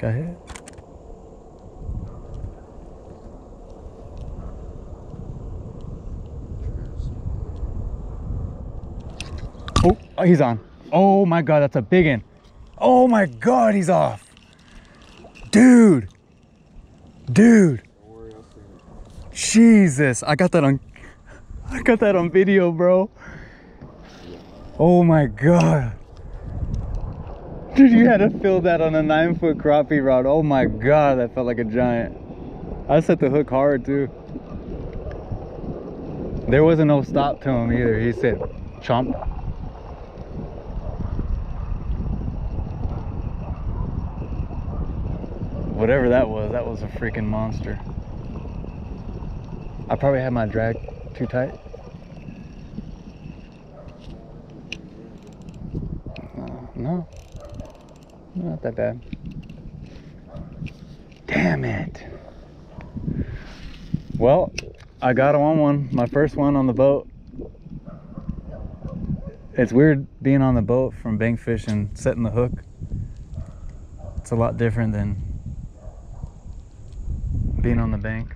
Got hit. Oh, he's on. Oh my God, that's a big one. Oh my God, he's off. Dude. Dude. Jesus, I got that on video, bro. Oh my God. Dude, you had to fill that on a 9-foot crappie rod. Oh my God, that felt like a giant. I set the hook hard too. There wasn't no stop to him either. He said, chomp. Whatever that was a freaking monster. I probably had my drag too tight. No, not that bad. Damn it. Well, I got him on one, my first one on the boat. It's weird being on the boat from bank fishing, setting the hook. It's a lot different than being on the bank.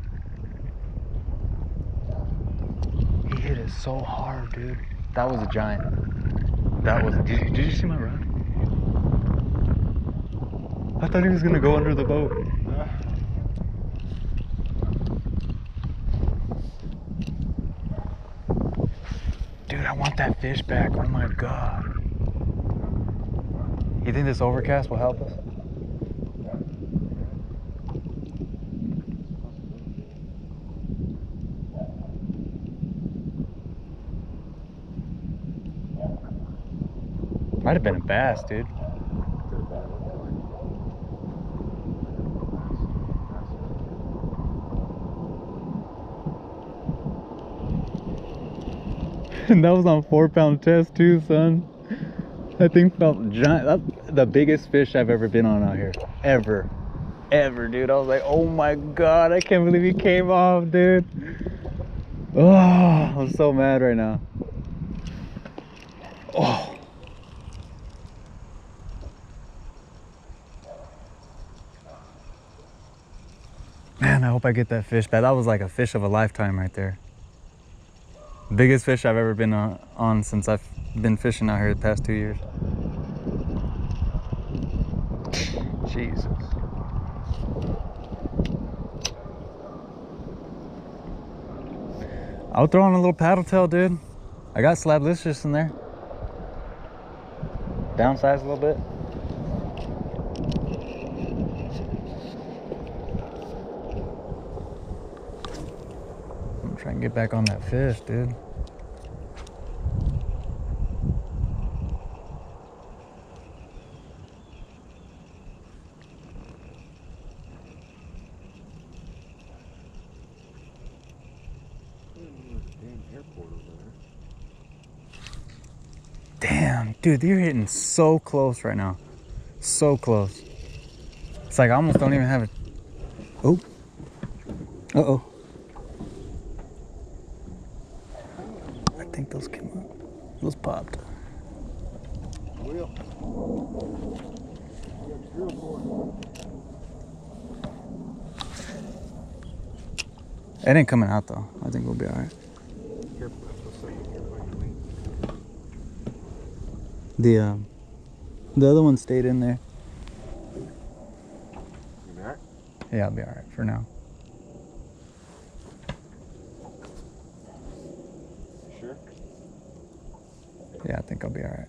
He hit it so hard, dude. That was a giant. That was. Did you see my rod? I thought he was gonna go under the boat. Dude, I want that fish back. Oh my God. You think this overcast will help us? Might have been a bass, dude. And that was on 4-pound test too, son. That thing felt giant. That's the biggest fish I've ever been on out here. Ever, dude. I was like, oh my God, I can't believe he came off, dude. Oh, I'm so mad right now. Oh. Man, I hope I get that fish back. That was like a fish of a lifetime right there. Biggest fish I've ever been on since I've been fishing out here the past 2 years. Jesus. I'll throw on a little paddle tail, dude. I got slablicious in there. Downsize a little bit. I'm trying to get back on that fish, dude. Damn, dude, you're hitting so close right now. So close. It's like I almost don't even have it. Oh. Uh-oh. I think those came up. Those popped. It ain't coming out though. I think we'll be all right. The other one stayed in there. You all right? Yeah, I'll be all right for now. Sure? Yeah, I think I'll be all right.